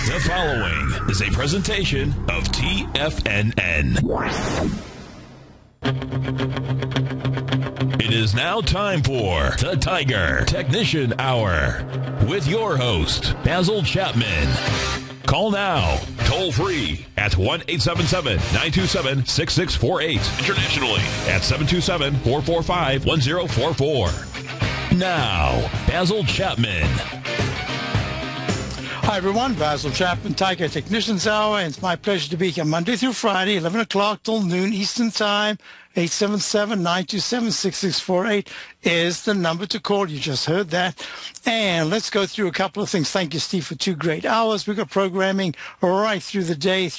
The following is a presentation of TFNN. It is now time for the Tiger Technician Hour with your host, Basil Chapman. Call now, toll free at 1-877-927-6648. Internationally at 727-445-1044. Now, Basil Chapman. Hi everyone, Basil Chapman, Tiger Technicians Hour, and it's my pleasure to be here Monday through Friday, 11 o'clock till noon Eastern Time. 877-927-6648 is the number to call. You just heard that. And let's go through a couple of things. Thank you, Steve, for 2 great hours. We've got programming right through the day,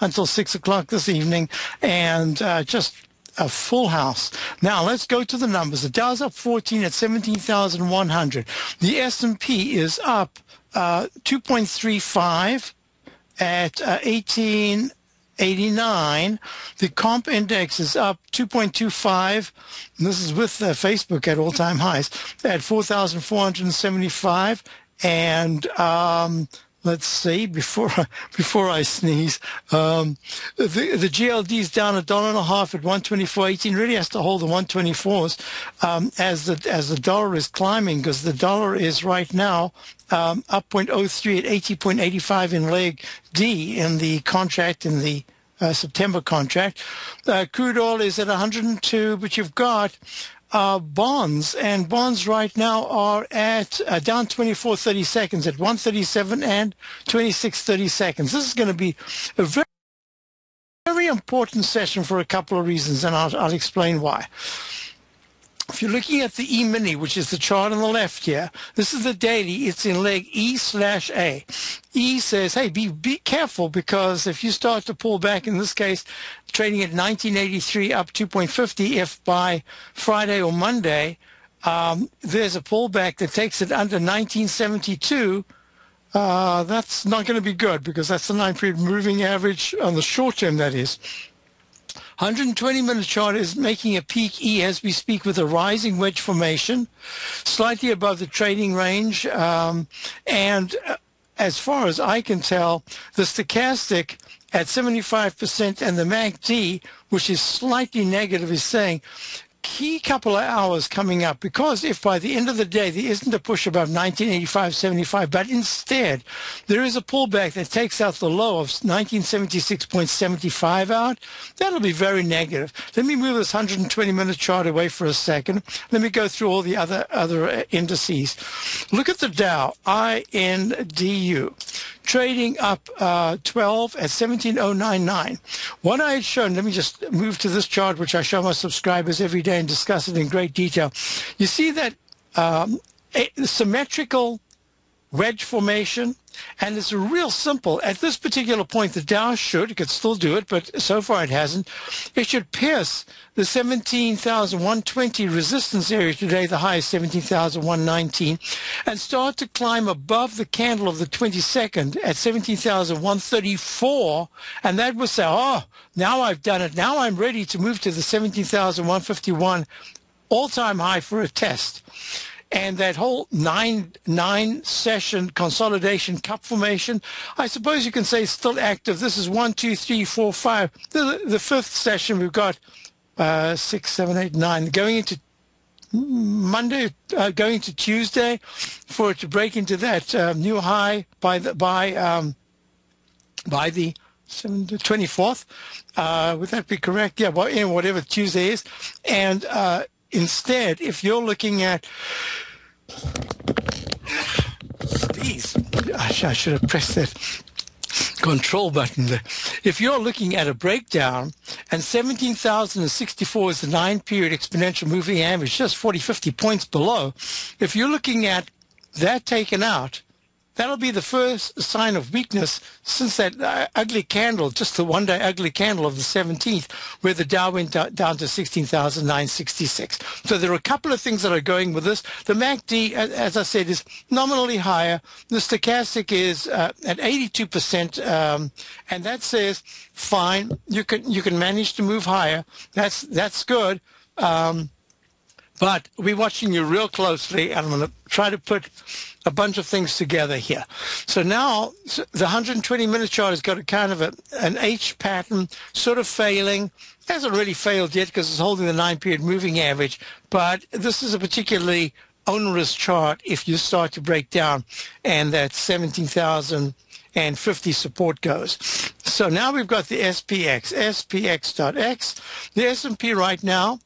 until 6 o'clock this evening, and just a full house. Now, let's go to the numbers. The Dow's up 14 at 17,100. The S&P is up 2.35 at 1889. The comp index is up 2.25. And this is with Facebook at all-time highs at 4,475. And let's see, before I sneeze, the GLD is down $1.50 at 124.18. Really has to hold the 124s as the dollar is climbing, because the dollar is right now up 0.03 at 80.85 in leg D in the contract, in the September contract. Crude oil is at 102, but you've got bonds, and bonds right now are at down 24.30 seconds at 137 and 26.30 seconds. This is going to be a very, very important session for a couple of reasons, and I'll explain why. If you're looking at the E-mini, which is the chart on the left here, this is the daily. It's in leg E/A. E says, hey, be careful, because if you start to pull back, in this case, trading at 1983 up 2.50, if by Friday or Monday there's a pullback that takes it under 1972, that's not going to be good, because that's the 9-period moving average on the short term, that is. 120-minute chart is making a peak E as we speak, with a rising wedge formation, slightly above the trading range. And as far as I can tell, the stochastic at 75% and the MACD, which is slightly negative, is saying key couple of hours coming up, because if by the end of the day there isn't a push above 1985.75, but instead there is a pullback that takes out the low of 1976.75 out, that'll be very negative. Let me move this 120-minute chart away for a second. Let me go through all the other indices. Look at the Dow, INDU, trading up 12 at 17,099. What I had shown, let me just move to this chart, which I show my subscribers every day and discuss it in great detail. You see that symmetrical wedge formation, and it's real simple. At this particular point, the Dow it could still do it, but so far it hasn't. It should pierce the 17,120 resistance area today, the high is 17,119, and start to climb above the candle of the 22nd at 17,134, and that will say, oh, now I've done it. Now I'm ready to move to the 17,151 all-time high for a test. And that whole nine session consolidation cup formation, I suppose you can say, is still active. This is 1, 2, 3, 4, 5. The fifth session, we've got 6, 7, 8, 9. Going into Monday, going to Tuesday, for it to break into that new high by the 24th. Would that be correct? Yeah, well, in whatever Tuesday is. And instead, if you're looking at these, I should have pressed that control button there. If you're looking at a breakdown, and 17,064 is the 9-period exponential moving average, just 50 points below. If you're looking at that taken out, that'll be the first sign of weakness since that ugly candle, just the one-day ugly candle of the 17th, where the Dow went down to 16,966. So there are a couple of things that are going with this. The MACD, as I said, is nominally higher. The stochastic is at 82%, and that says, fine, you can manage to move higher. That's good. But we're watching you real closely, and I'm going to try to put a bunch of things together here. So now the 120-minute chart has got a kind of an H pattern, sort of failing. It hasn't really failed yet because it's holding the 9-period moving average, but this is a particularly onerous chart if you start to break down and that 17,050 support goes. So now we've got the SPX, SPX.X. The S&P right now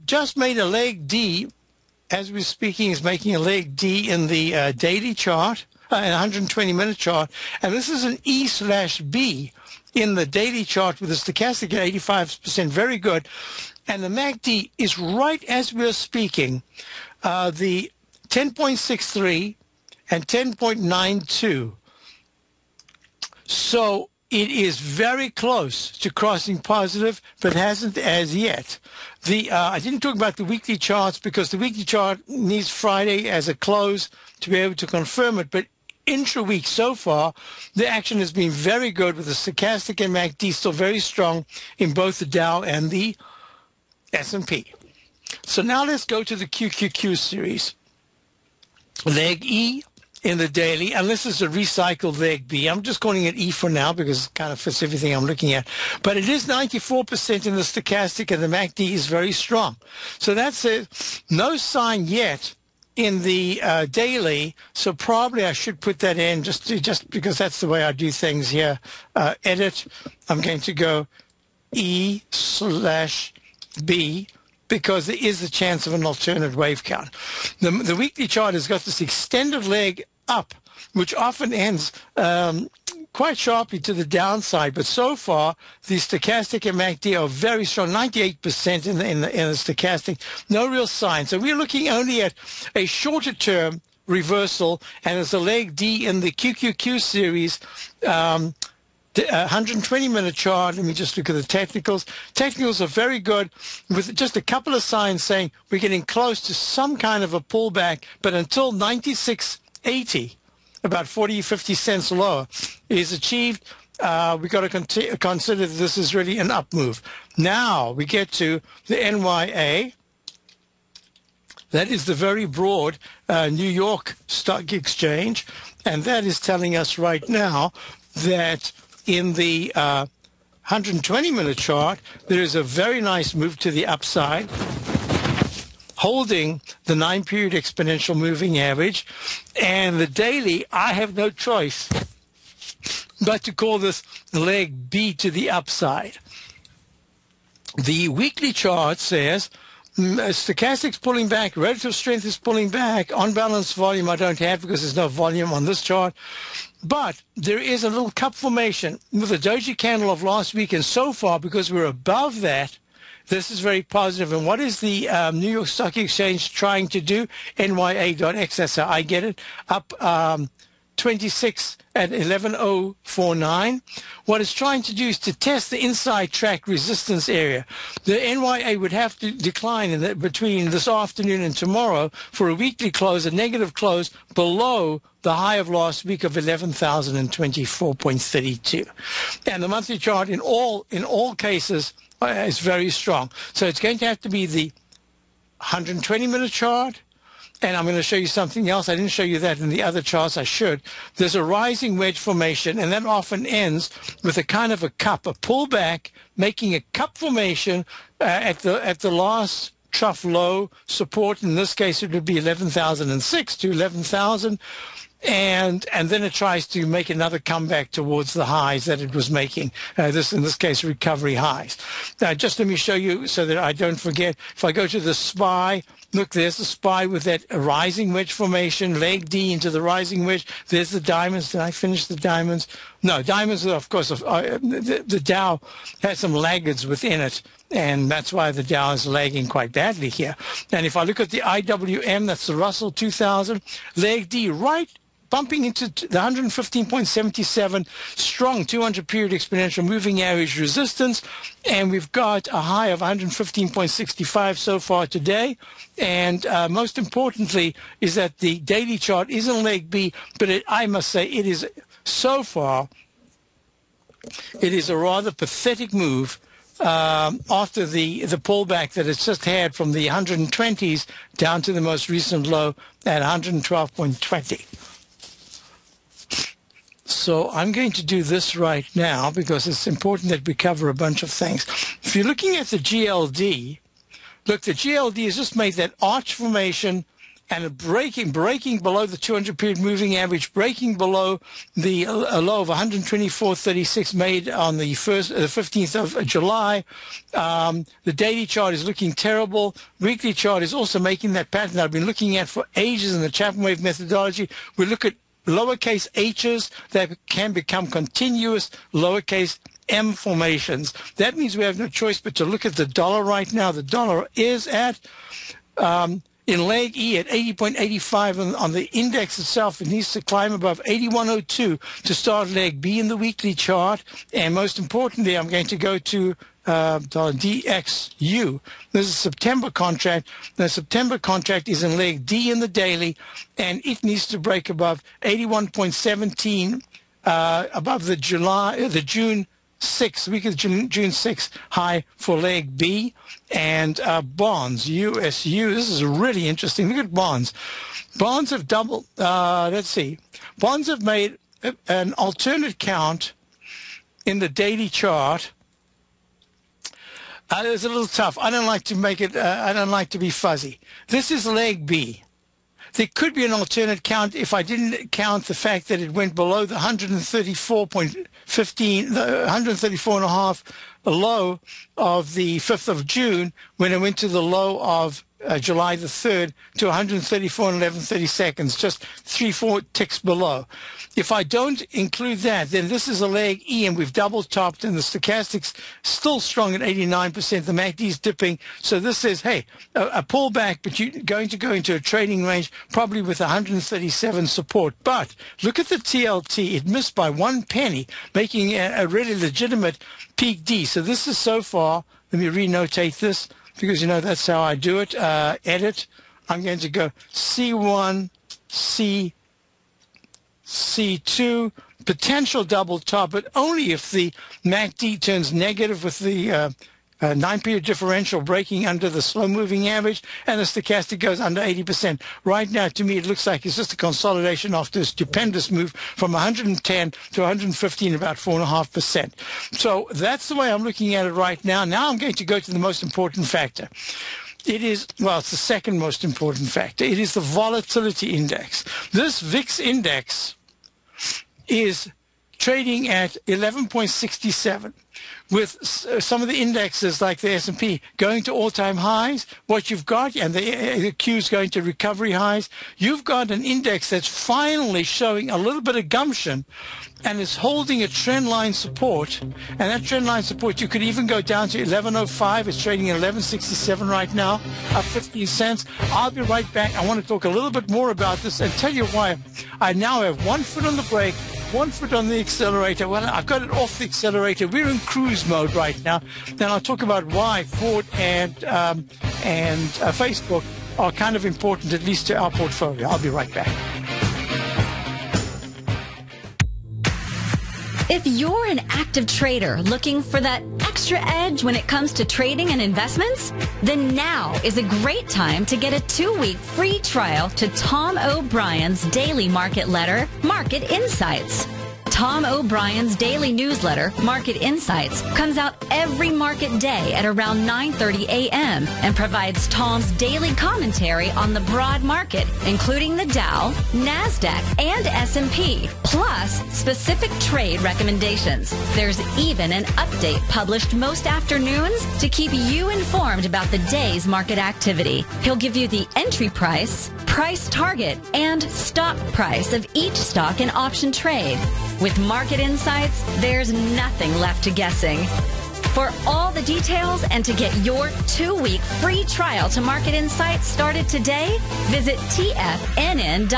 just made a leg D. As we're speaking, is making a leg D in the daily chart, an 120-minute chart. And this is an E/B in the daily chart with a stochastic at 85%, very good. And the MACD is right as we're speaking, the 10.63 and 10.92. So it is very close to crossing positive, but hasn't as yet. I didn't talk about the weekly charts because the weekly chart needs Friday as a close to be able to confirm it. But intra-week so far, the action has been very good with the stochastic and MACD still very strong in both the Dow and the S&P. So now let's go to the QQQ series. Leg E in the daily, and this is a recycled leg B. I'm just calling it E for now because it kind of fits everything I'm looking at. But it is 94% in the stochastic, and the MACD is very strong. So that's no sign yet in the daily. So probably I should put that in just because that's the way I do things here. Edit. I'm going to go E/B. because there is a chance of an alternate wave count. The weekly chart has got this extended leg up, which often ends quite sharply to the downside. But so far, the stochastic and MACD are very strong, 98% in the stochastic. No real sign. So we're looking only at a shorter term reversal, and there's a leg D in the QQQ series. 120-minute chart. Let me just look at the technicals. Technicals are very good with just a couple of signs saying we're getting close to some kind of a pullback, but until 96.80, about 40, 50 cents lower, is achieved, we've got to consider that this is really an up move. Now we get to the NYA. That is the very broad New York Stock Exchange, and that is telling us right now that in the 120-minute chart, there is a very nice move to the upside, holding the 9-period exponential moving average. And the daily, I have no choice but to call this leg B to the upside. The weekly chart says stochastic's pulling back, relative strength is pulling back, on balance volume I don't have because there's no volume on this chart. But there is a little cup formation with the doji candle of last week, and so far, because we're above that, this is very positive. And what is the New York Stock Exchange trying to do? NYA.X, that's how I get it, up 26 at 11,049. What it's trying to do is to test the inside track resistance area. The NYA would have to decline between this afternoon and tomorrow for a weekly close, a negative close below the high of last week of 11,024.32. And the monthly chart in all cases is very strong. So it's going to have to be the 120-minute chart. And I'm going to show you something else. I didn't show you that in the other charts. I should. There's a rising wedge formation, and that often ends with a kind of a cup, a pullback, making a cup formation at the last trough low support. In this case, it would be 11,006 to 11,000. And then it tries to make another comeback towards the highs that it was making, in this case, recovery highs. Now, just let me show you so that I don't forget. If I go to the SPY, look, there's the SPY with that rising wedge formation, leg D into the rising wedge. There's the diamonds. Did I finish the diamonds? No, diamonds, of course, the Dow has some laggards within it, and that's why the Dow is lagging quite badly here. And if I look at the IWM, that's the Russell 2000, leg D right bumping into the 115.77, strong 200-period exponential moving average resistance, and we've got a high of 115.65 so far today. And most importantly is that the daily chart is in leg B, but I must say it is so far, it is a rather pathetic move after the pullback that it's just had from the 120s down to the most recent low at 112.20. So I'm going to do this right now because it's important that we cover a bunch of things. If you're looking at the GLD, look, the GLD has just made that arch formation and breaking below the 200-period moving average, breaking below the low of 124.36 made on the 15th of July. The daily chart is looking terrible. Weekly chart is also making that pattern that I've been looking at for ages in the Chapman wave methodology. We look at lowercase h's that can become continuous lowercase M formations. That means we have no choice but to look at the dollar right now. The dollar is at, in leg E at 80.85 on the index itself. It needs to climb above 81.02 to start leg B in the weekly chart. And most importantly, I'm going to go to DXU. This is a September contract. The September contract is in leg D in the daily, and it needs to break above 81.17 above the June 6th, week of June 6th high for leg B. And bonds, USU, this is really interesting. Look at bonds. Bonds have doubled. Let's see. Bonds have made an alternate count in the daily chart. It's a little tough. I don't like to make it, I don't like to be fuzzy. This is leg B. There could be an alternate count if I didn't count the fact that it went below the 134.15, the 134.5 low of the 5th of June when it went to the low of July the 3rd to 134 and 11 seconds, just 3-4 ticks below. If I don't include that, then this is a leg E, and we've double topped, and the stochastic's still strong at 89%. The MACD's dipping. So this says, hey, a pullback, but you're going to go into a trading range, probably with 137 support. But look at the TLT. It missed by 1 penny, making a really legitimate peak D. So this is so far, let me renotate this, because, you know, that's how I do it. Edit. I'm going to go C1, C2, potential double top, but only if the MACD turns negative with the 9-period differential breaking under the slow-moving average, and the stochastic goes under 80%. Right now, to me, it looks like it's just a consolidation after a stupendous move from 110 to 115, about 4.5%. So that's the way I'm looking at it right now. Now I'm going to go to the most important factor. It is, well, it's the second most important factor. It is the volatility index. This VIX index is trading at 11.67, with some of the indexes like the S&P going to all-time highs. What you've got, and the Q's going to recovery highs, you've got an index that's finally showing a little bit of gumption and is holding a trend line support. And that trend line support, you could even go down to 11.05. It's trading at 11.67 right now, up 15 cents. I'll be right back. I want to talk a little bit more about this and tell you why I now have 1 foot on the brake, 1 foot on the accelerator. Well, I've got it off the accelerator. We're in cruise mode right now. Then I'll talk about why Ford and Facebook are kind of important, at least to our portfolio. I'll be right back. If you're an active trader looking for that extra edge when it comes to trading and investments, then now is a great time to get a 2-week free trial to Tom O'Brien's daily market letter, Market Insights. Tom O'Brien's daily newsletter, Market Insights, comes out every market day at around 9:30 a.m. and provides Tom's daily commentary on the broad market, including the Dow, NASDAQ, and S&P, plus specific trade recommendations. There's even an update published most afternoons to keep you informed about the day's market activity. He'll give you the entry price, price target, and stop price of each stock in option trade. With Market Insights, there's nothing left to guessing. For all the details and to get your 2-week free trial to Market Insights started today, visit TFNN.com.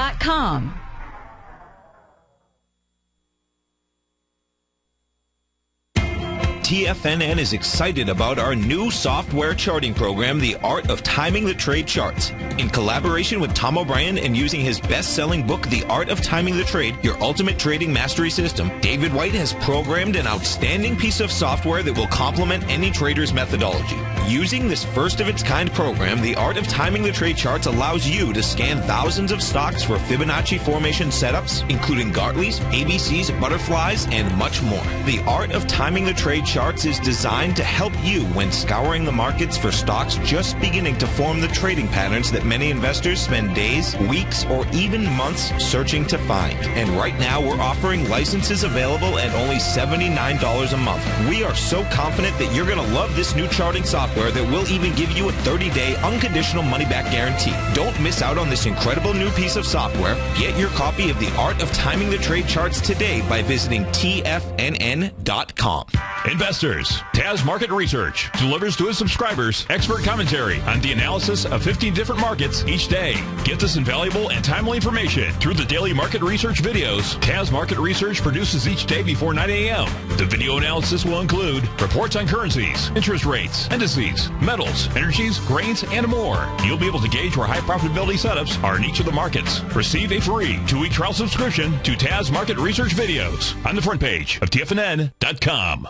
TFNN is excited about our new software charting program, The Art of Timing the Trade Charts. In collaboration with Tom O'Brien and using his best-selling book, The Art of Timing the Trade, Your Ultimate Trading Mastery System, David White has programmed an outstanding piece of software that will complement any trader's methodology. Using this first-of-its-kind program, The Art of Timing the Trade Charts allows you to scan thousands of stocks for Fibonacci formation setups, including Gartley's, ABC's, butterflies, and much more. The Art of Timing the Trade Charts is designed to help you when scouring the markets for stocks just beginning to form the trading patterns that many investors spend days, weeks, or even months searching to find. And right now, we're offering licenses available at only $79 a month. We are so confident that you're going to love this new charting software that will even give you a 30-day unconditional money-back guarantee. Don't miss out on this incredible new piece of software. Get your copy of The Art of Timing the Trade Charts today by visiting TFNN.com. Investors, Taz Market Research delivers to his subscribers expert commentary on the analysis of 15 different markets each day. Get this invaluable and timely information through the daily market research videos Taz Market Research produces each day before 9 a.m. The video analysis will include reports on currencies, interest rates, indices, metals, energies, grains, and more. You'll be able to gauge where high profitability setups are in each of the markets. Receive a free 2-week trial subscription to Taz Market Research videos on the front page of TFNN.com.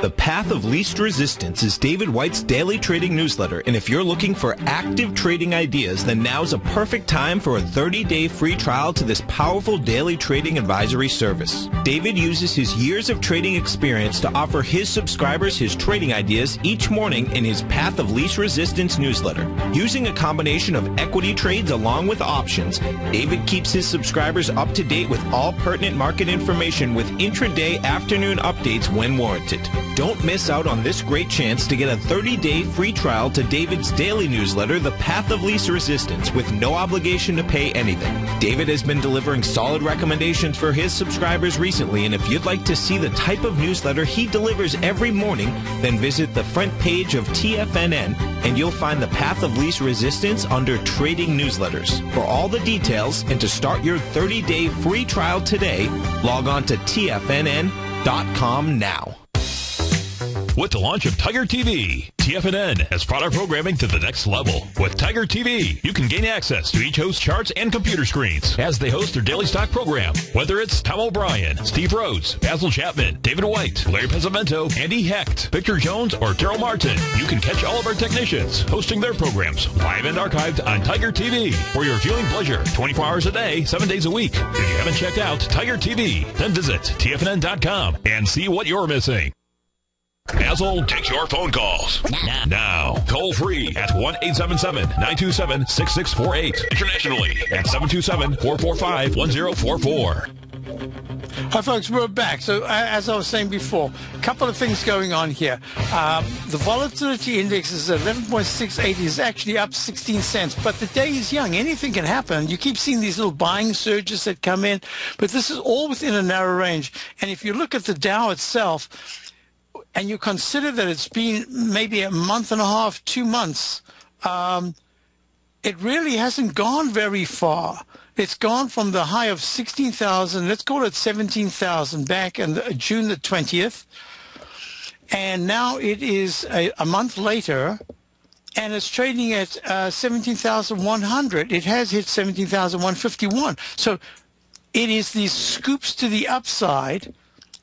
The Path of Least Resistance is David White's daily trading newsletter, and if you're looking for active trading ideas, then now's a perfect time for a 30-day free trial to this powerful daily trading advisory service. David uses his years of trading experience to offer his subscribers his trading ideas each morning in his Path of Least Resistance newsletter. Using a combination of equity trades along with options, David keeps his subscribers up to date with all pertinent market information with intraday afternoon updates when warranted. Don't miss out on this great chance to get a 30-day free trial to David's daily newsletter, The Path of Least Resistance, with no obligation to pay anything. David has been delivering solid recommendations for his subscribers recently, and if you'd like to see the type of newsletter he delivers every morning, then visit the front page of TFNN, and you'll find The Path of Least Resistance under Trading Newsletters. For all the details and to start your 30-day free trial today, log on to TFNN.com now. With the launch of Tiger TV, TFNN has brought our programming to the next level. With Tiger TV, you can gain access to each host's charts and computer screens as they host their daily stock program. Whether it's Tom O'Brien, Steve Rhodes, Basil Chapman, David White, Larry Pesavento, Andy Hecht, Victor Jones, or Daryl Martin, you can catch all of our technicians hosting their programs live and archived on Tiger TV for your viewing pleasure 24 hours a day, 7 days a week. If you haven't checked out Tiger TV, then visit TFNN.com and see what you're missing. Basil takes your phone calls now. Toll free at 1-877-927-6648. Internationally at 727-445-1044. Hi, folks. We're back. So, as I was saying before, a couple of things going on here. The volatility index is 11.680, is actually up 16 cents, but the day is young. Anything can happen. You keep seeing these little buying surges that come in, but this is all within a narrow range. And if you look at the Dow itself, and you consider that it's been maybe a month and a half, 2 months, it really hasn't gone very far. It's gone from the high of 16,000, let's call it 17,000, back in June the 20th. And now it is a month later, and it's trading at 17,100. It has hit 17,151. So it is these scoops to the upside,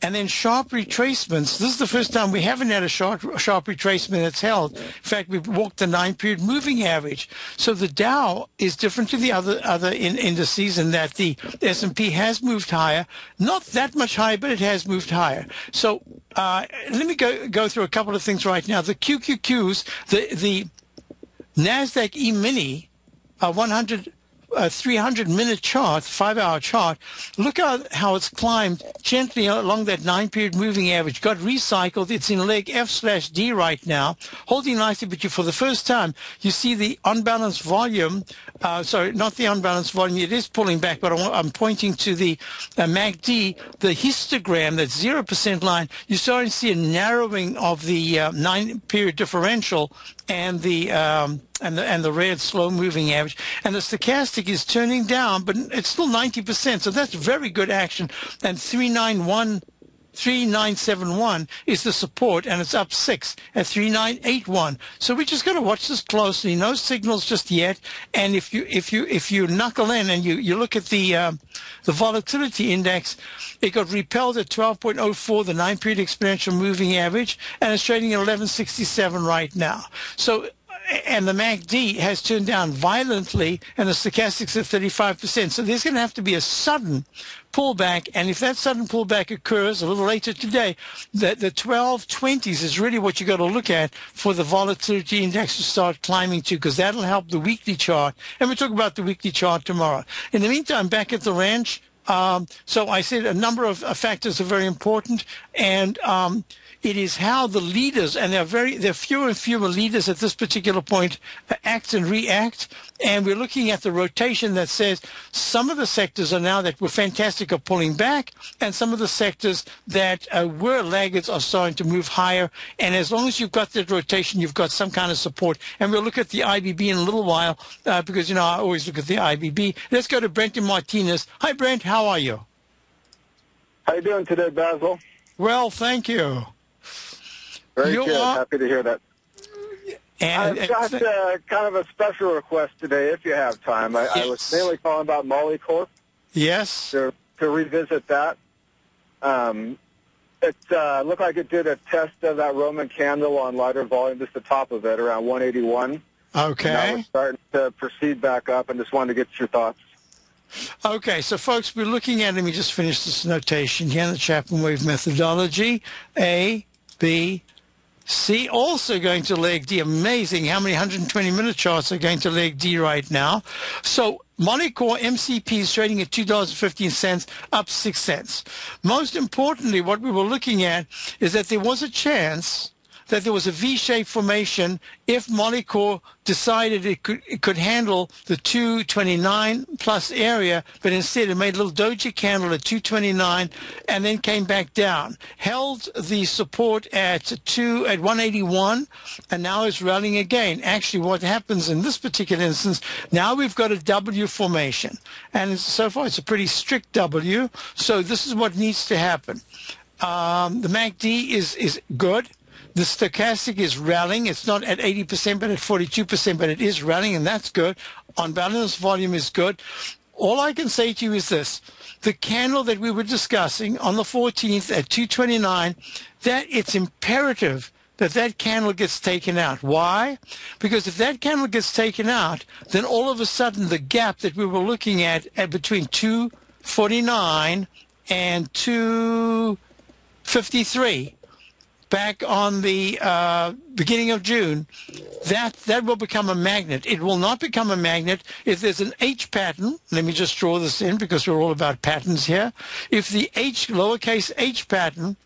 and then sharp retracements. This is the first time we haven't had a sharp retracement that's held. In fact, we've walked the 9-period moving average. So the Dow is different to the other indices in that the S&P has moved higher. Not that much higher, but it has moved higher. So let me go through a couple of things right now. The QQQs, the NASDAQ E-mini 300-minute chart, 5-hour chart, look at how it's climbed gently along that 9-period moving average, got recycled. It's in leg F/D right now, holding nicely, but for the first time, you see the unbalanced volume. Sorry, not the unbalanced volume. It is pulling back, but I'm pointing to the MACD, the histogram, that 0% line. You're starting to see a narrowing of the 9-period differential and the red slow-moving average, and the stochastic is turning down, but it's still 90%, so that's very good action. And 391 3971 is the support, and it's up 6 at 3981. So we just got to watch this closely. No signals just yet. And if you knuckle in and you look at the volatility index, it got repelled at 12.04, the 9-period exponential moving average, and it's trading at 1167 right now. So, and the MACD has turned down violently, and the stochastics at 35%. So there's going to have to be a sudden pullback, and if that sudden pullback occurs a little later today, the 1220s is really what you got to look at for the volatility index to start climbing to, because that'll help the weekly chart. And we'll talk about the weekly chart tomorrow. In the meantime, back at the ranch, so I said a number of factors are very important, and it is how the leaders, and there are fewer and fewer leaders at this particular point, act and react. And we're looking at the rotation that says some of the sectors are now that were fantastic are pulling back, and some of the sectors that were laggards are starting to move higher. And as long as you've got that rotation, you've got some kind of support. And we'll look at the IBB in a little while because, I always look at the IBB. Let's go to Brenton Martinez. Hi, Brent. How are you? How you doing today, Basil? Well, thank you. Very good. Happy to hear that. And I've got kind of a special request today, if you have time. I was mainly calling about Molycorp. Yes. To revisit that. It looked like it did a test of that Roman candle on lighter volume, just the top of it, around 181. Okay. Now we're starting to proceed back up, and just wanted to get your thoughts. Okay, so folks, we're looking at, let me just finish this notation here in the Chapman wave methodology. A, B, C, also going to leg D. Amazing how many 120-minute charts are going to leg D right now. So Molycorp MCP is trading at $2.15, up 6 cents. Most importantly, what we were looking at is that there was a chance that there was a V-shaped formation if Molycorp decided it could handle the 229 plus area, but instead it made a little doji candle at 229 and then came back down, held the support at 181, and now is rallying again. Actually, what happens in this particular instance, now we've got a W formation, and so far it's a pretty strict W. So this is what needs to happen. The MACD is good. The stochastic is rallying. It's not at 80%, but at 42%, but it is rallying, and that's good. On balance, volume is good. All I can say to you is this. The candle that we were discussing on the 14th at 229, that it's imperative that that candle gets taken out. Why? Because if that candle gets taken out, then all of a sudden the gap that we were looking at between 249 and 253, back on the beginning of June, that will become a magnet. It will not become a magnet if there's an H pattern. Let me just draw this in because we're all about patterns here. If the lowercase h pattern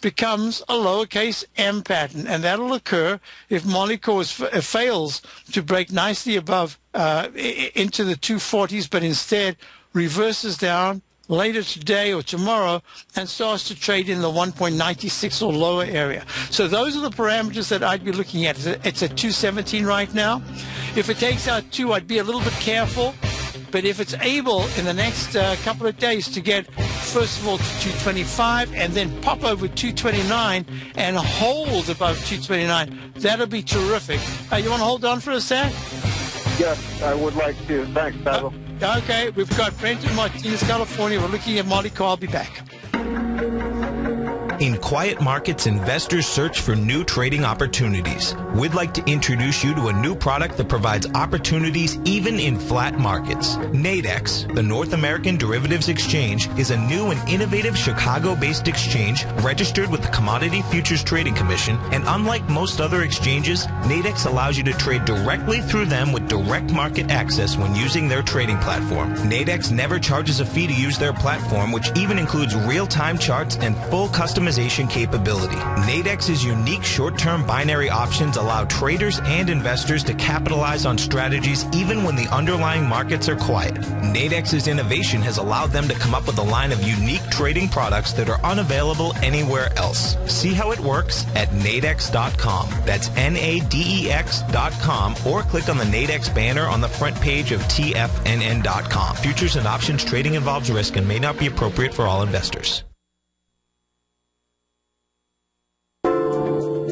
becomes a lowercase m pattern, and that'll occur if Molycorp fails to break nicely above into the 240s, but instead reverses down later today or tomorrow and starts to trade in the 1.96 or lower area. So those are the parameters that I'd be looking at. It's at 217 right now. If it takes out 2, I'd be a little bit careful. But if it's able in the next couple of days to get, first of all, to 225 and then pop over 229 and hold above 229, that'll be terrific. You want to hold on for a sec? Yes, I would like to. Thanks, Basil. Okay, we've got Brenton Martinez, California. We're looking at Molycorp. I'll be back. In quiet markets, investors search for new trading opportunities. We'd like to introduce you to a new product that provides opportunities even in flat markets. Nadex, the North American Derivatives Exchange, is a new and innovative Chicago-based exchange registered with the Commodity Futures Trading Commission, and unlike most other exchanges, Nadex allows you to trade directly through them with direct market access when using their trading platform. Nadex never charges a fee to use their platform, which even includes real-time charts and full customization capability. Nadex's unique short-term binary options allow traders and investors to capitalize on strategies even when the underlying markets are quiet. Nadex's innovation has allowed them to come up with a line of unique trading products that are unavailable anywhere else. See how it works at nadex.com. That's NADEX.com, or click on the Nadex banner on the front page of TFNN.com. Futures and options trading involves risk and may not be appropriate for all investors.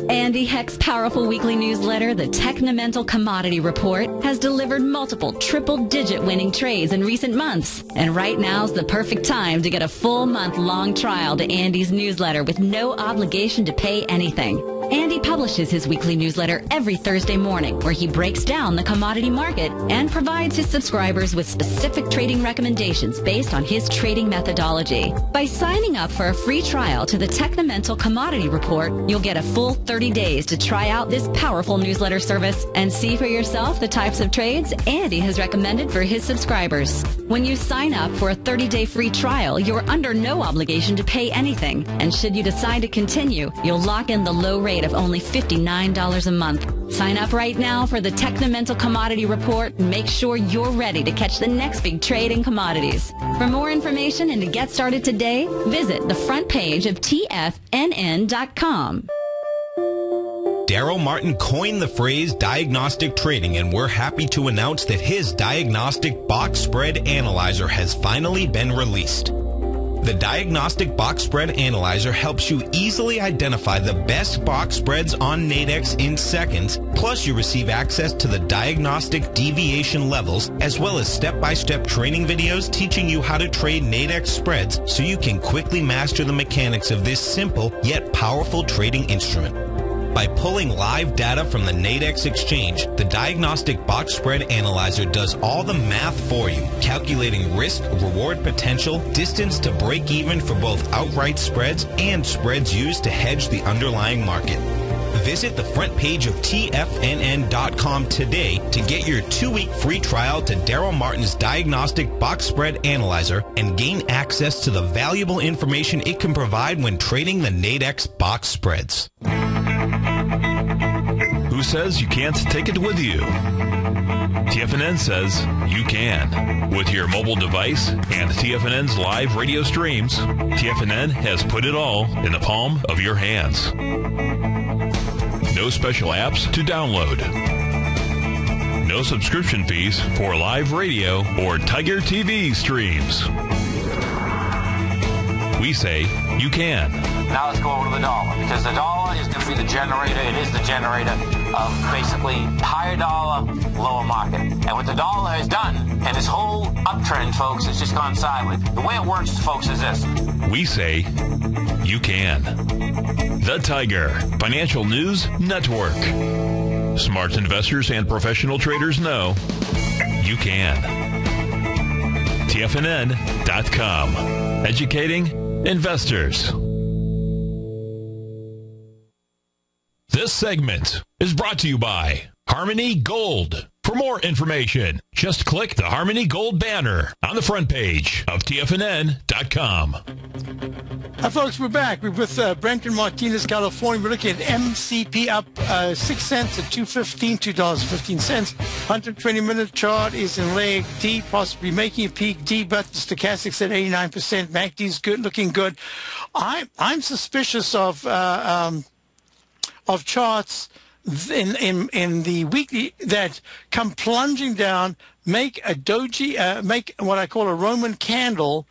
Andy Heck's powerful weekly newsletter, the Technomental Commodity Report, has delivered multiple triple-digit winning trades in recent months. And right now's the perfect time to get a full month-long trial to Andy's newsletter with no obligation to pay anything. Andy publishes his weekly newsletter every Thursday morning, where he breaks down the commodity market and provides his subscribers with specific trading recommendations based on his trading methodology. By signing up for a free trial to the Technomental Commodity Report, you'll get a full 30 days to try out this powerful newsletter service and see for yourself the types of trades Andy has recommended for his subscribers. When you sign up for a 30-day free trial, you're under no obligation to pay anything. And should you decide to continue, you'll lock in the low rate of only $59 a month. Sign up right now for the Technomental Commodity Report and make sure you're ready to catch the next big trade in commodities. For more information and to get started today, visit the front page of TFNN.com. Daryl Martin coined the phrase diagnostic trading, and we're happy to announce that his diagnostic box spread analyzer has finally been released. The Diagnostic Box Spread Analyzer helps you easily identify the best box spreads on Nadex in seconds, plus you receive access to the diagnostic deviation levels, as well as step-by-step training videos teaching you how to trade Nadex spreads so you can quickly master the mechanics of this simple yet powerful trading instrument. By pulling live data from the Nadex exchange, the Diagnostic Box Spread Analyzer does all the math for you, calculating risk, reward potential, distance to break even for both outright spreads and spreads used to hedge the underlying market. Visit the front page of TFNN.com today to get your 2-week free trial to Daryl Martin's Diagnostic Box Spread Analyzer and gain access to the valuable information it can provide when trading the Nadex box spreads. Who says you can't take it with you? TFNN says you can. With your mobile device and TFNN's live radio streams, TFNN has put it all in the palm of your hands. No special apps to download. No subscription fees for live radio or Tiger TV streams. We say you can. Now let's go over to the dollar, because the dollar is going to be the generator. It is the generator of basically higher dollar, lower market. And what the dollar has done, and this whole uptrend, folks, has just gone sideways. The way it works, folks, is this. We say you can. The Tiger Financial News Network. Smart investors and professional traders know you can. TFNN.com. Educating investors. This segment is brought to you by Harmony Gold. For more information, just click the Harmony Gold banner on the front page of TFNN.com. Hi, folks, we're back. We're with Brent in Martinez, California. We're looking at MCP up 6 cents at $2.15, $2.15. 120-minute chart is in leg D, possibly making a peak D, but the stochastics at 89%. MACD's good, looking good. I'm suspicious of charts in the weekly that come plunging down, make a doji, make what I call a Roman candle,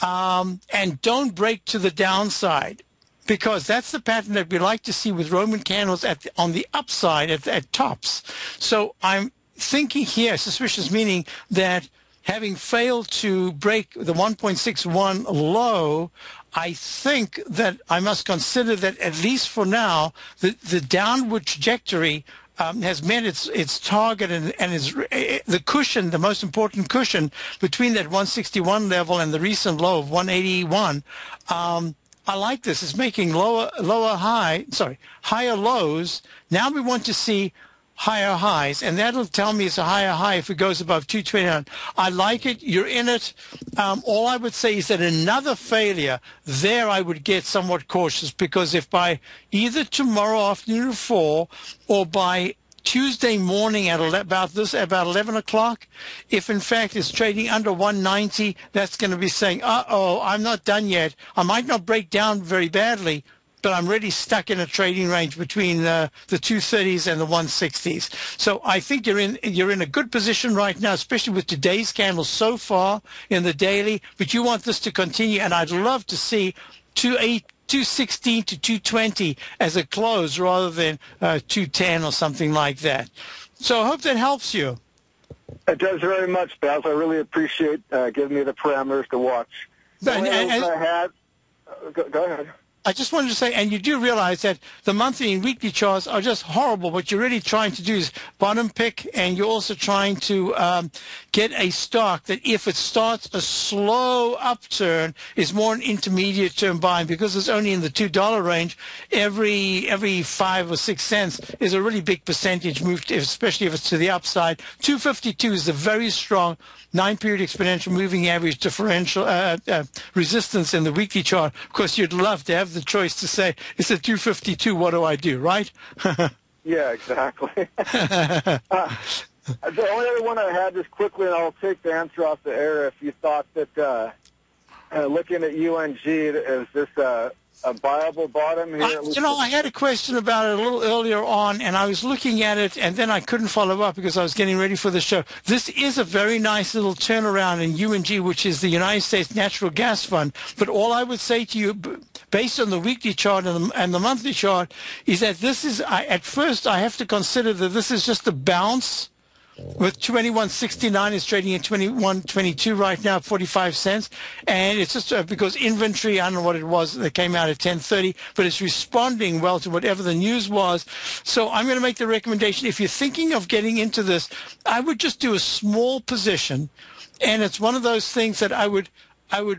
and don't break to the downside, because that's the pattern that we like to see with Roman candles on the upside at tops. So I'm thinking here, suspicious meaning that having failed to break the 1.61 low, I think that I must consider that at least for now, the downward trajectory has met its target and is the cushion, the most important cushion between that 161 level and the recent low of 181. I like this. It's making higher lows. Now we want to see higher highs, and that'll tell me it's a higher high if it goes above 229. I like it. You're in it. All I would say is that another failure there, I would get somewhat cautious, because if by either tomorrow afternoon at 4 or by Tuesday morning at about 11 o'clock, if in fact it's trading under 190, that's going to be saying, uh-oh, I'm not done yet. I might not break down very badly, but I'm really stuck in a trading range between the 230s and the 160s. So I think you're in a good position right now, especially with today's candle so far in the daily. But you want this to continue, and I'd love to see 216 to 220 as a close rather than 210 or something like that. So I hope that helps you. It does very much, Baz. I really appreciate giving me the parameters to watch. Go ahead. I just wanted to say, and you do realize that the monthly and weekly charts are just horrible. What you're really trying to do is bottom pick, and you're also trying to get a stock that if it starts a slow upturn is more an intermediate term buying, because it's only in the $2 range. Every 5 or 6 cents is a really big percentage move, especially if it's to the upside. 252 is a very strong 9-period exponential moving average differential resistance in the weekly chart. Of course, you'd love to have the choice to say, it's a 252, what do I do, right? Yeah, exactly. The only other one I had, just quickly, and I'll take the answer off the air, if you thought that looking at UNG, is this a viable bottom here? I had a question about it a little earlier on, and I was looking at it, and then I couldn't follow up because I was getting ready for the show. This is a very nice little turnaround in UNG, which is the United States Natural Gas Fund. But all I would say to you, based on the weekly chart and the monthly chart, is that this is, at first, I have to consider that this is just a bounce. With 21.69 is trading at 21.22 right now, 45 cents, and it's just because inventory, I don't know what it was that came out at 10:30, but it's responding well to whatever the news was. So I'm going to make the recommendation, if you're thinking of getting into this, I would just do a small position, and it's one of those things that I would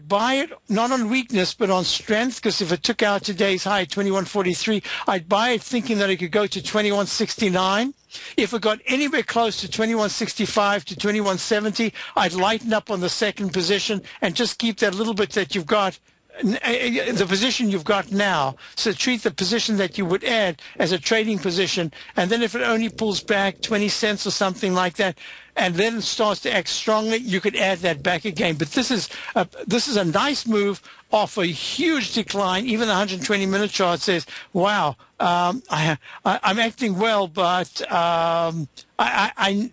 buy it not on weakness but on strength, because if it took out today's high at 21.43, I'd buy it thinking that it could go to 21.69. If it got anywhere close to 21.65 to 21.70, I'd lighten up on the second position and just keep that little bit that you've got, the position you've got now. So treat the position that you would add as a trading position, and then if it only pulls back 20 cents or something like that, and then starts to act strongly, you could add that back again. But this is a nice move off a huge decline. Even the 120-minute chart says, wow, I'm acting well, but I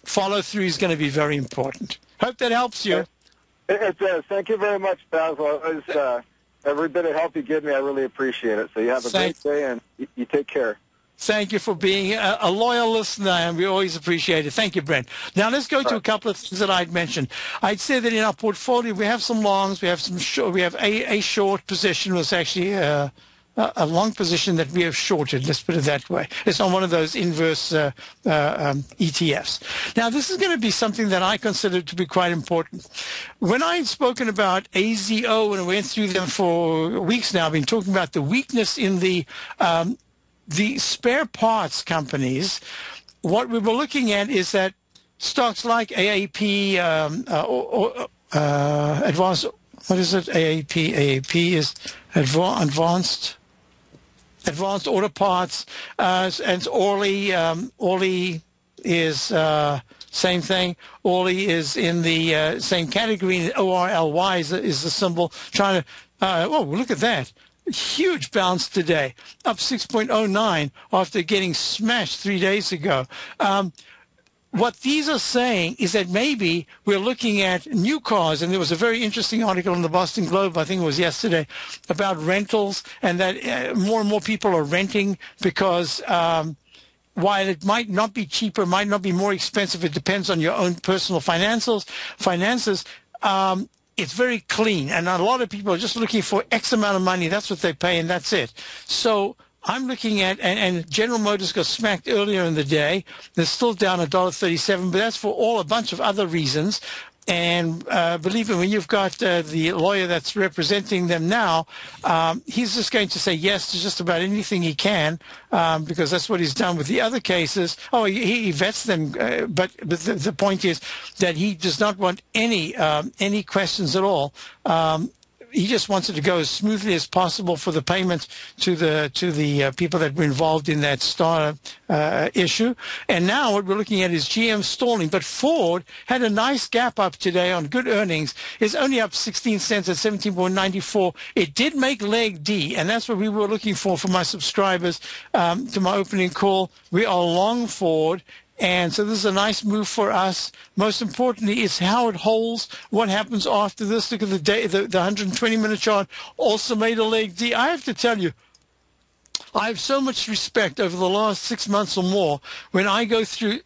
follow through is going to be very important. Hope that helps you. It does. Thank you very much, Basil. Every bit of help you give me, I really appreciate it. So you have a great day, and you take care. Thank you for being a loyal listener, and we always appreciate it. Thank you, Brent. Now let's go to a couple of things that I'd mentioned. I'd say that in our portfolio we have some longs, we have some short, we have a short position. Was actually a long position that we have shorted. Let's put it that way. It's on one of those inverse ETFs. Now this is going to be something that I consider to be quite important. When I've spoken about AZO and I went through them for weeks now, I've been talking about the weakness in the spare parts companies. What we were looking at is that stocks like AAP, Advanced, what is it? AAP is Advanced Auto Parts, and Orly is same thing. Orly is in the same category. ORLY is the symbol. Trying to, look at that. Huge bounce today, up 6.09 after getting smashed 3 days ago. What these are saying is that maybe we're looking at new cars, and there was a very interesting article in the Boston Globe, I think it was yesterday, about rentals, and that more and more people are renting because while it might not be cheaper, might not be more expensive, it depends on your own personal finances. It's very clean, and a lot of people are just looking for X amount of money. That's what they pay, and that's it. So I'm looking at, and General Motors got smacked earlier in the day. They're still down $1.37, but that's for a bunch of other reasons. And believe me, when you've got the lawyer that's representing them now, he's just going to say yes to just about anything he can, because that's what he's done with the other cases. Oh, he vets them, but the point is that he does not want any questions at all. He just wants it to go as smoothly as possible for the payment to the people that were involved in that Star issue. And now what we're looking at is GM stalling. But Ford had a nice gap up today on good earnings. It's only up 16 cents at 17.94. It did make leg D, and that's what we were looking for my subscribers to my opening call. We are long Ford. And so this is a nice move for us. Most importantly, it's how it holds. What happens after this? Look at the 120-minute chart. Also made a leg D. I have to tell you, I have so much respect over the last 6 months or more when I go through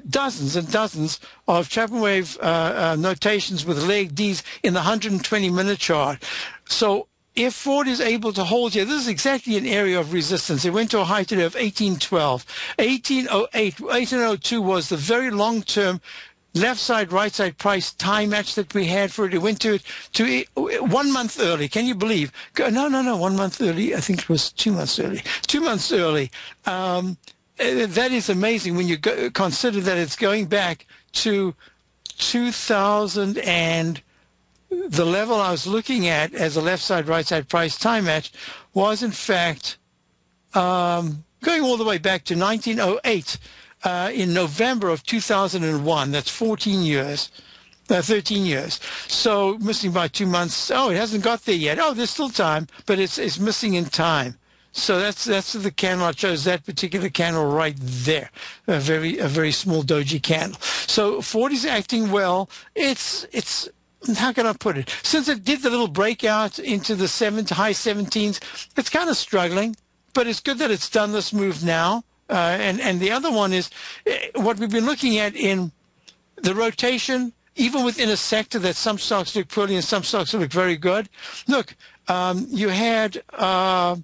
dozens and dozens of Chapman wave notations with leg Ds in the 120-minute chart. So if Ford is able to hold here, this is exactly an area of resistance. It went to a high today of 1812. 1808, 1802 was the very long-term left side, right side price time match that we had for it. It went to 1 month early. Can you believe? No, 1 month early. I think it was 2 months early. 2 months early. That is amazing when you consider that it's going back to 2000 and the level I was looking at as a left side, right side price time match was in fact going all the way back to 1908 in November of 2001. That's 13 years. So missing by 2 months. Oh, it hasn't got there yet. Oh, there's still time, but it's missing in time. So that's the candle. I chose that particular candle right there. A very small doji candle. So Ford is acting well. It's how can I put it? Since it did the little breakout into the high 17s, it's kind of struggling, but it's good that it's done this move now. And the other one is what we've been looking at in the rotation, even within a sector that some stocks look poorly and some stocks look very good. Look, you had what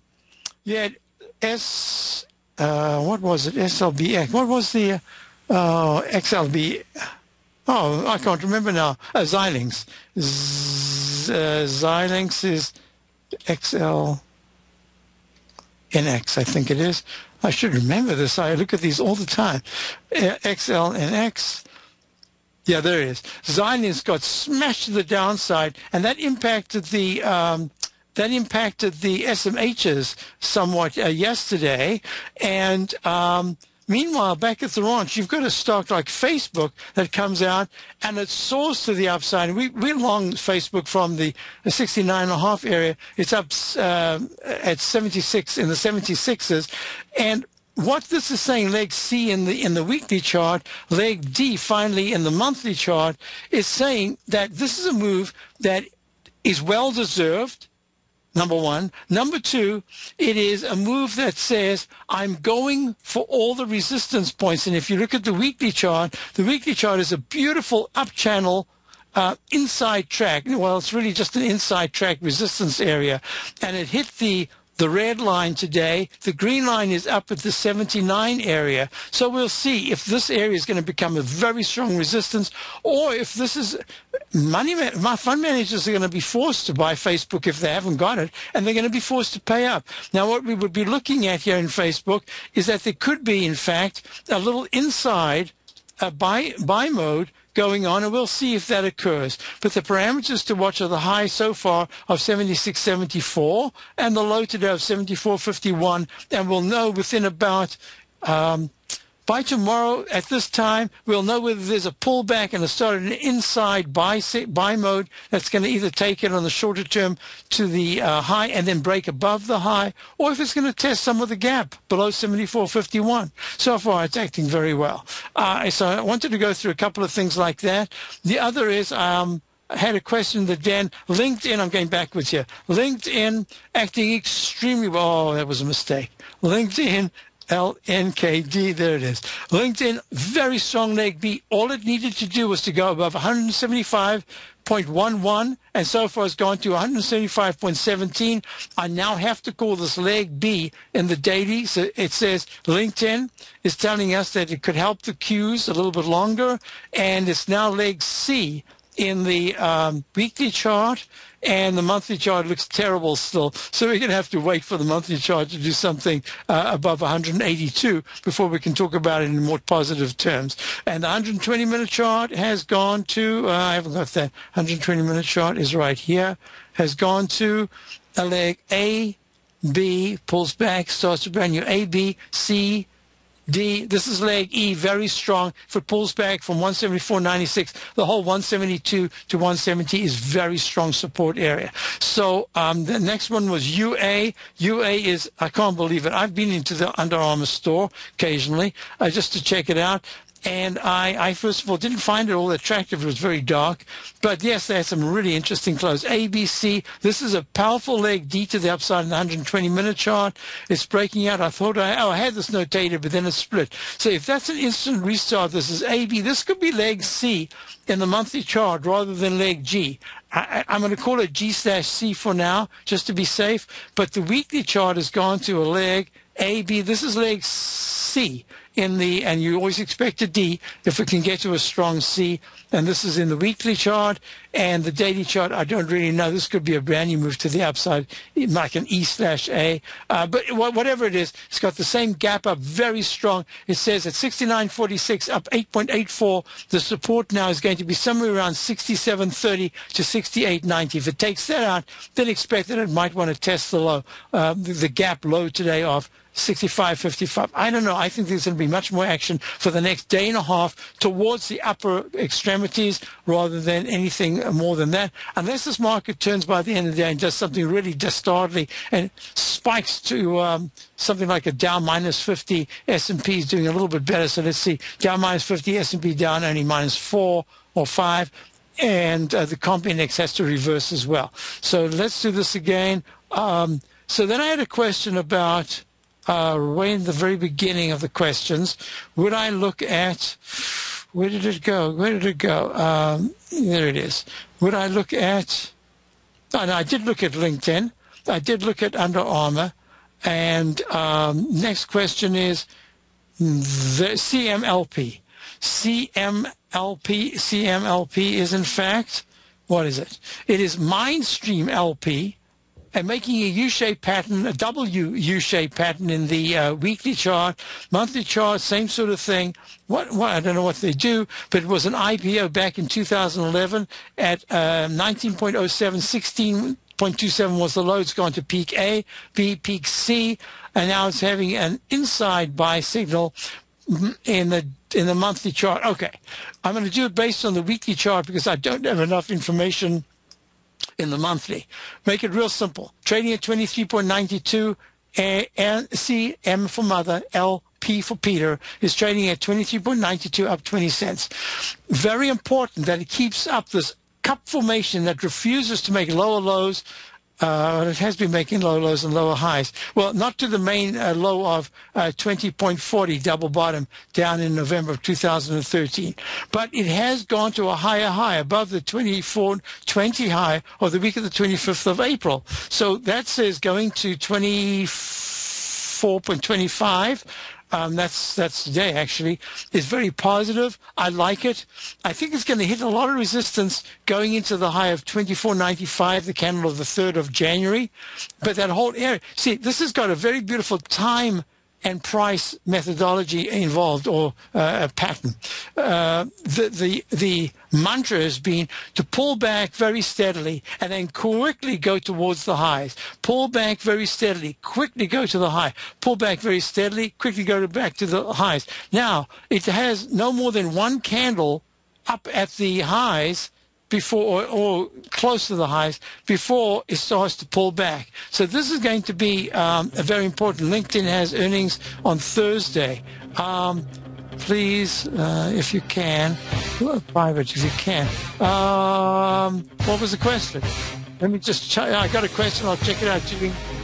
was it? SLBX. What was the XLB? Oh, I can't remember now. Xilinx. Xilinx is XLNX, I think it is. I should remember this. I look at these all the time. XLNX. Yeah, there it is. Xilinx got smashed to the downside, and that impacted the SMHs somewhat yesterday. And meanwhile, back at the ranch, you've got a stock like Facebook that comes out and it soars to the upside. And we're long Facebook from the 69.5 area. It's up at 76 in the 76s. And what this is saying, leg C in the weekly chart, leg D finally in the monthly chart, is saying that this is a move that is well deserved. Number one. Number two, it is a move that says, I'm going for all the resistance points. And if you look at the weekly chart is a beautiful up channel inside track. Well, it's really just an inside track resistance area. And it hit the red line today. The green line is up at the 79 area. So we'll see if this area is going to become a very strong resistance, or if this is my fund managers are going to be forced to buy Facebook if they haven't got it, and they're going to be forced to pay up. Now, what we would be looking at here in Facebook is that there could be, in fact, a little inside buy mode going on, and we'll see if that occurs. But the parameters to watch are the high so far of 76.74 and the low today of 74.51, and we'll know within about by tomorrow at this time, we'll know whether there's a pullback and a start an inside buy mode that's going to either take it on the shorter term to the high and then break above the high, or if it's going to test some of the gap below 74.51. So far, it's acting very well. So I wanted to go through a couple of things like that. The other is I had a question that Dan, LinkedIn, I'm going backwards here. LinkedIn acting extremely well. Oh, that was a mistake. LinkedIn, LNKD, there it is. LinkedIn, very strong leg B. All it needed to do was to go above 175.11, and so far it's gone to 175.17. I now have to call this leg B in the daily. So it says LinkedIn is telling us that it could help the Qs a little bit longer, and it's now leg C in the weekly chart, and the monthly chart looks terrible still. So we're going to have to wait for the monthly chart to do something above 182 before we can talk about it in more positive terms. And the 120-minute chart has gone to, I haven't got that, 120-minute chart is right here, has gone to a leg A, B, pulls back, starts a brand new A, B, C, D. This is leg E, very strong. If it pulls back from 174.96, the whole 172 to 170 is very strong support area. So the next one was UA. UA is, I can't believe it. I've been into the Under Armour store occasionally just to check it out. And I first of all didn't find it all attractive. It was very dark. But yes, they had some really interesting clothes. ABC, this is a powerful leg D to the upside in the 120-minute chart. It's breaking out. I thought I had this notated, but then it split. So if that's an instant restart, this is AB. This could be leg C in the monthly chart rather than leg G. I'm going to call it G/C for now, just to be safe. But the weekly chart has gone to a leg AB. This is leg C in the, and you always expect a D if it can get to a strong C. And this is in the weekly chart and the daily chart. I don't really know. This could be a brand new move to the upside, like an E/A. But whatever it is, it's got the same gap up, very strong. It says at 69.46, up 8.84. The support now is going to be somewhere around 67.30 to 68.90. If it takes that out, then expect that it might want to test the low, the gap low today of 65.55. I don't know. I think there's going to be much more action for the next day and a half towards the upper extremities rather than anything more than that. Unless this market turns by the end of the day and does something really dastardly and spikes to something like a Dow minus 50, S&P is doing a little bit better. So let's see. Dow minus 50, S&P down only minus 4 or 5. And the comp index has to reverse as well. So let's do this again. So then I had a question about... way in the very beginning of the questions, would I look at, where did it go? There it is. Would I look at, no, I did look at LinkedIn. I did look at Under Armour. And next question is the CMLP. CMLP is in fact, what is it? It is Mindstream LP. And making a U-shaped pattern, a double U-shaped pattern in the weekly chart, monthly chart, same sort of thing. I don't know what they do, but it was an IPO back in 2011 at 19.07, 16.27 was the low. It's gone to peak A, B, peak C, and now it's having an inside buy signal in the monthly chart. Okay, I'm going to do it based on the weekly chart because I don't have enough information in the monthly. Make it real simple. Trading at 23.92, and C, M for mother, L, P for Peter, is trading at 23.92, up 20 cents. Very important that it keeps up this cup formation that refuses to make lower lows. It has been making lower lows and lower highs. Well, not to the main low of 20.40 double bottom down in November of 2013. But it has gone to a higher high above the 24.20 high of the week of the 25th of April. So that says going to 24.25. That's today, actually, is very positive. I like it. I think it's going to hit a lot of resistance going into the high of 24.95, the candle of the 3rd of January. But that whole area, see, this has got a very beautiful time and price methodology involved, or a pattern. The mantra has been to pull back very steadily and then quickly go towards the highs. Pull back very steadily, quickly go to the high. Pull back very steadily, quickly go back to the highs. Now, it has no more than one candle up at the highs before, or close to the highs, before it starts to pull back. So this is going to be very important. LinkedIn has earnings on Thursday. Please, if you can, private if you can. What was the question? Let me just check. I got a question. I'll check it out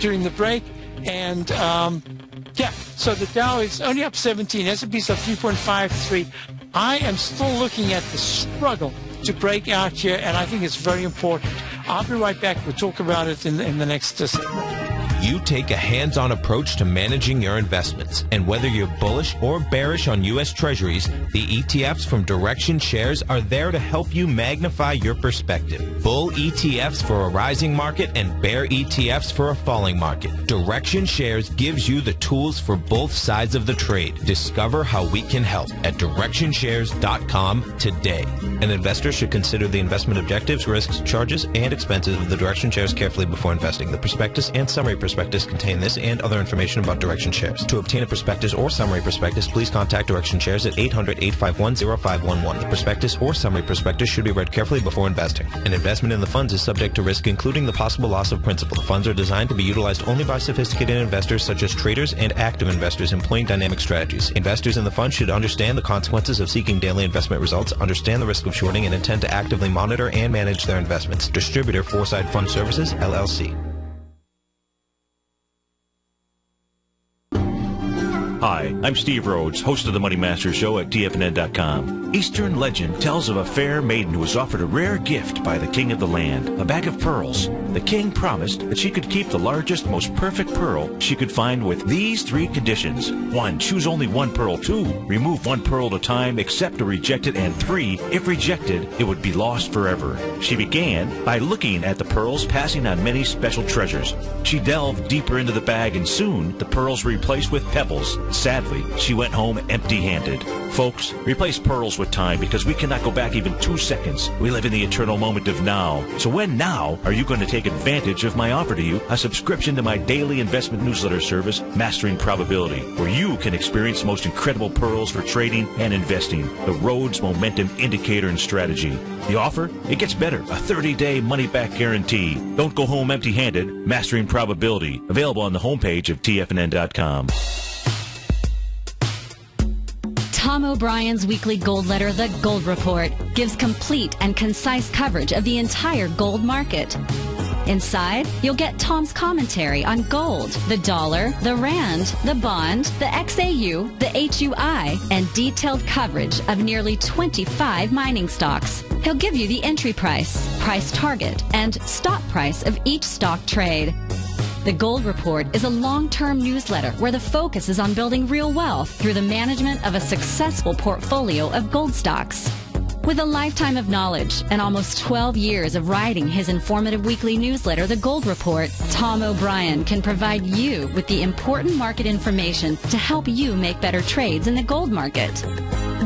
during the break. And yeah, so the Dow is only up 17. S&P's up 3.53. I am still looking at the struggle to break out here, and I think it's very important. I'll be right back. We'll talk about it in the next segment. You take a hands-on approach to managing your investments. And whether you're bullish or bearish on U.S. Treasuries, the ETFs from Direction Shares are there to help you magnify your perspective. Bull ETFs for a rising market and bear ETFs for a falling market. Direction Shares gives you the tools for both sides of the trade. Discover how we can help at DirectionShares.com today. An investor should consider the investment objectives, risks, charges, and expenses of the Direction Shares carefully before investing. The prospectus and summary prospectus prospectus contain this and other information about Direction Shares. To obtain a prospectus or summary prospectus, please contact Direction Shares at 800-851-0511. The prospectus or summary prospectus should be read carefully before investing. An investment in the funds is subject to risk, including the possible loss of principal. The funds are designed to be utilized only by sophisticated investors such as traders and active investors employing dynamic strategies. Investors in the fund should understand the consequences of seeking daily investment results, understand the risk of shorting, and intend to actively monitor and manage their investments. Distributor Foresight Fund Services, LLC. Hi, I'm Steve Rhodes, host of the Money Master Show at TFNN.com. Eastern legend tells of a fair maiden who was offered a rare gift by the king of the land, a bag of pearls. The king promised that she could keep the largest, most perfect pearl she could find with these 3 conditions. 1, choose only 1 pearl. 2, remove 1 pearl at a time, accept or reject it. And 3, if rejected, it would be lost forever. She began by looking at the pearls, passing on many special treasures. She delved deeper into the bag, and soon the pearls were replaced with pebbles. Sadly, she went home empty-handed. Folks, replace pearls with time, because we cannot go back even 2 seconds. We live in the eternal moment of now. So when now are you going to take advantage of my offer to you, a subscription to my daily investment newsletter service, Mastering Probability, where you can experience the most incredible pearls for trading and investing, the Rhodes Momentum Indicator and Strategy. The offer? It gets better. A 30-day money-back guarantee. Don't go home empty-handed. Mastering Probability. Available on the homepage of TFNN.com. Tom O'Brien's weekly gold letter, The Gold Report, gives complete and concise coverage of the entire gold market. Inside, you'll get Tom's commentary on gold, the dollar, the rand, the bond, the XAU, the HUI, and detailed coverage of nearly 25 mining stocks. He'll give you the entry price, price target, and stop price of each stock trade. The Gold Report is a long-term newsletter where the focus is on building real wealth through the management of a successful portfolio of gold stocks. With a lifetime of knowledge and almost 12 years of writing his informative weekly newsletter, The Gold Report, Tom O'Brien can provide you with the important market information to help you make better trades in the gold market.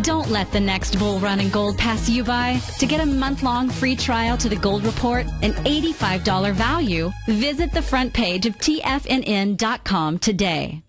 Don't let the next bull run in gold pass you by. To get a month-long free trial to The Gold Report, an $85 value, visit the front page of TFNN.com today.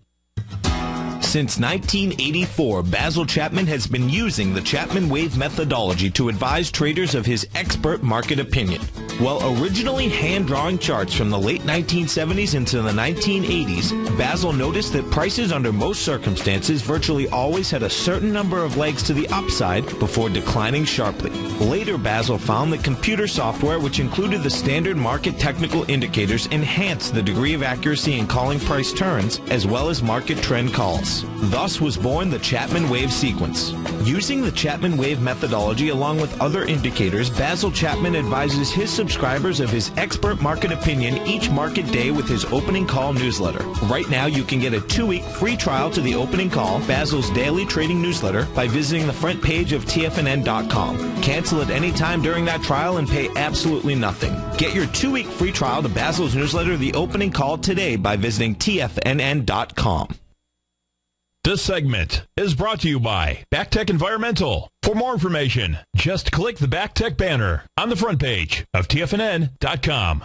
Since 1984, Basil Chapman has been using the Chapman Wave methodology to advise traders of his expert market opinion. While originally hand-drawing charts from the late 1970s into the 1980s, Basil noticed that prices under most circumstances virtually always had a certain number of legs to the upside before declining sharply. Later, Basil found that computer software, which included the standard market technical indicators, enhanced the degree of accuracy in calling price turns as well as market trend calls. Thus was born the Chapman Wave sequence. Using the Chapman Wave methodology along with other indicators, Basil Chapman advises his subscribers of his expert market opinion each market day with his opening call newsletter. Right now, you can get a 2-week free trial to the opening call, Basil's daily trading newsletter, by visiting the front page of TFNN.com. Cancel at any time during that trial and pay absolutely nothing. Get your 2-week free trial to Basil's newsletter, The Opening Call, today by visiting TFNN.com. This segment is brought to you by BackTech Environmental. For more information, just click the BackTech banner on the front page of TFNN.com.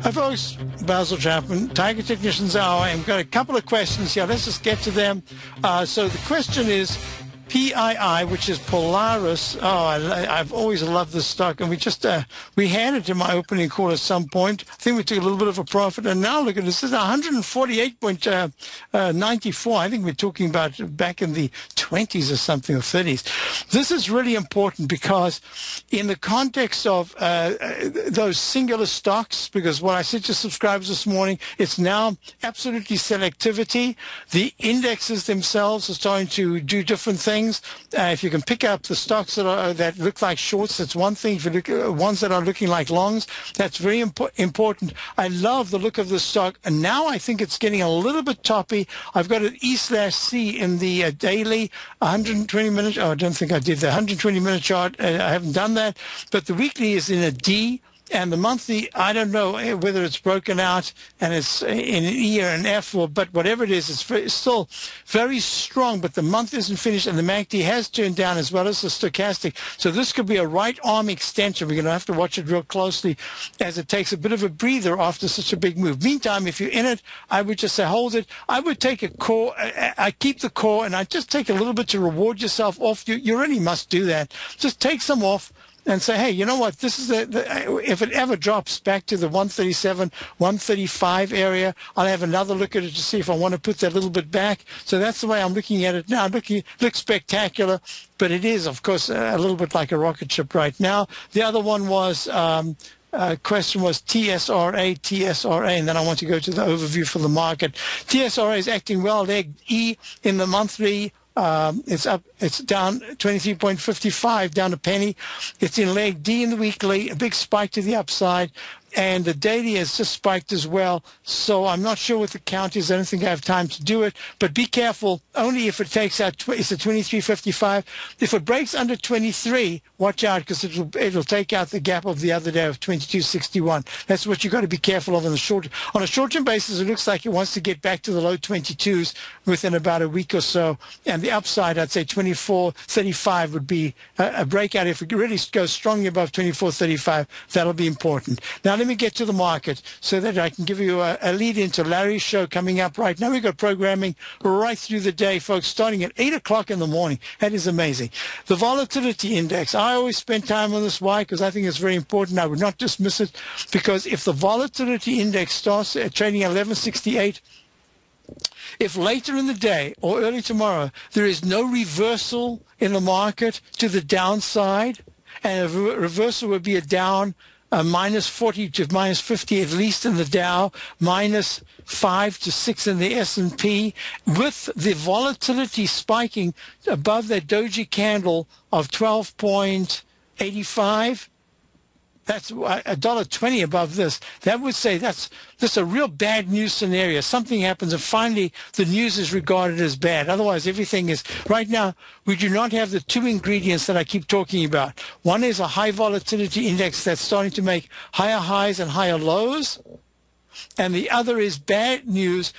Hi, folks. Basil Chapman, Tiger Technicians Hour. I've got a couple of questions here. Let's just get to them. So the question is, PII, which is Polaris. I've always loved this stock, and we had it in my opening call at some point. I think we took a little bit of a profit, and now look at this. This is 148.94. I think we're talking about back in the 20s or something, or 30s. This is really important because in the context of those singular stocks, because what I said to subscribers this morning, it's now absolutely selectivity. The indexes themselves are starting to do different things. If you can pick up the stocks that look like shorts, that's one thing. If you look at ones that are looking like longs, that's very important. I love the look of the stock, and now I think it's getting a little bit toppy. I've got an E/C in the daily 120-minute. Oh, I don't think I did the 120-minute chart. I haven't done that, but the weekly is in a D. And the monthly, I don't know whether it's broken out and it's in an E or an F, but whatever it is, it's still very strong. But the month isn't finished, and the MACD has turned down as well as the stochastic. So this could be a right arm extension. We're going to have to watch it real closely as it takes a bit of a breather after such a big move. Meantime, if you're in it, I would just say hold it. I would take a core. I keep the core, and I just take a little bit to reward yourself off. You really must do that. Just take some off and say, hey, you know what? This is if it ever drops back to the 137, 135 area, I'll have another look at it to see if I want to put that little bit back. So that's the way I'm looking at it now. It looks spectacular, but it is, of course, a little bit like a rocket ship right now. The other one was question was TSRA, and then I want to go to the overview for the market. TSRA is acting well. Leg E in the monthly. It's up. It's down 23.55, down a penny. It's in leg D in the weekly, a big spike to the upside, and the daily has just spiked as well. So I'm not sure what the count is. I don't think I have time to do it. But be careful. Only if it takes out, it's a 23.55. If it breaks under 23, watch out, because it'll take out the gap of the other day of 22.61. That's what you've got to be careful of on a short-term basis. It looks like it wants to get back to the low 22s within about a week or so. And the upside, I'd say 24.35 would be a breakout. If it really goes strongly above 24.35, that'll be important. Now, let me get to the market so that I can give you a lead into Larry's show coming up right now. We've got programming right through the day, folks, starting at 8 o'clock in the morning. That is amazing. The volatility index, I always spend time on this. Why? Because I think it's very important. I would not dismiss it, because if the volatility index starts trading at 1168, if later in the day or early tomorrow there is no reversal in the market to the downside, and a reversal would be a down minus 40 to minus 50 at least in the Dow, minus 5 to 6 in the S&P, with the volatility spiking above that doji candle of 12.85. That's $1.20 above this. That would say that's a real bad news scenario. Something happens and finally the news is regarded as bad. Otherwise, everything is, right now, we do not have the two ingredients that I keep talking about. One is a high volatility index that's starting to make higher highs and higher lows. And the other is bad news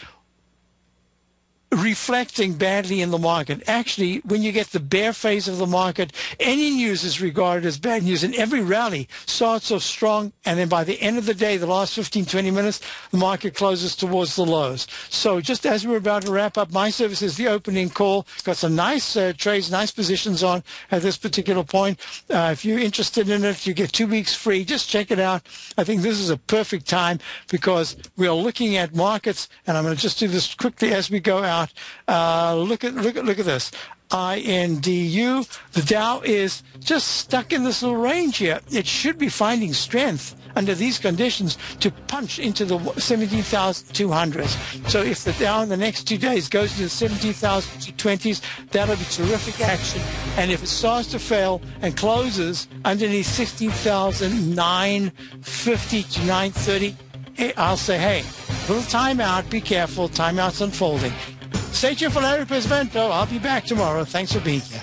reflecting badly in the market. Actually, when you get the bear phase of the market, any news is regarded as bad news, and every rally starts off strong, and then by the end of the day, the last 15, 20 minutes, the market closes towards the lows. So just as we're about to wrap up, my service is the opening call. Got some nice trades, nice positions on at this particular point. If you're interested in it, you get 2 weeks free. Just check it out. I think this is a perfect time because we are looking at markets, and I'm going to just do this quickly as we go out. Look at this. INDU. The Dow is just stuck in this little range here. It should be finding strength under these conditions to punch into the 17,200s. So if the Dow in the next 2 days goes to the 17,220s, that'll be terrific action. And if it starts to fail and closes underneath 16,950 to 930, I'll say, hey, little timeout, be careful, timeout's unfolding. Stay tuned for Larry Pesvento. I'll be back tomorrow. Thanks for being here.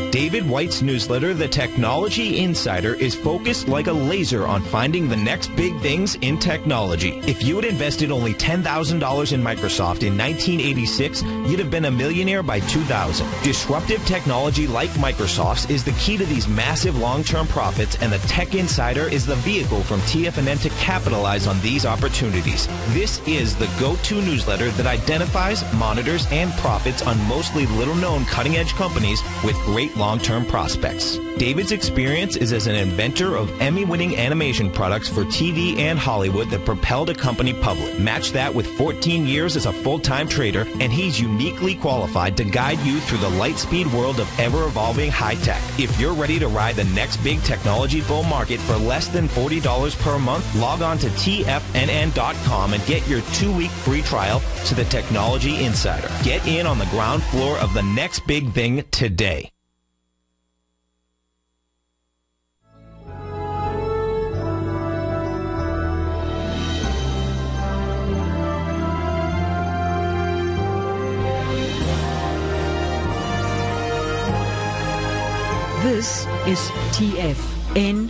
David White's newsletter, The Technology Insider, is focused like a laser on finding the next big things in technology. If you had invested only $10,000 in Microsoft in 1986, you'd have been a millionaire by 2000. Disruptive technology like Microsoft's is the key to these massive long-term profits, and the Tech Insider is the vehicle from TFNN to capitalize on these opportunities. This is the go-to newsletter that identifies, monitors, and profits on mostly little-known cutting-edge companies with great long-term prospects. David's experience is as an inventor of Emmy-winning animation products for TV and Hollywood that propelled a company public. Match that with 14 years as a full-time trader, and he's uniquely qualified to guide you through the light-speed world of ever-evolving high-tech. If you're ready to ride the next big technology bull market for less than $40 per month, log on to TFNN.com and get your 2-week free trial to the Technology Insider. Get in on the ground floor of the next big thing today. This is TFNN.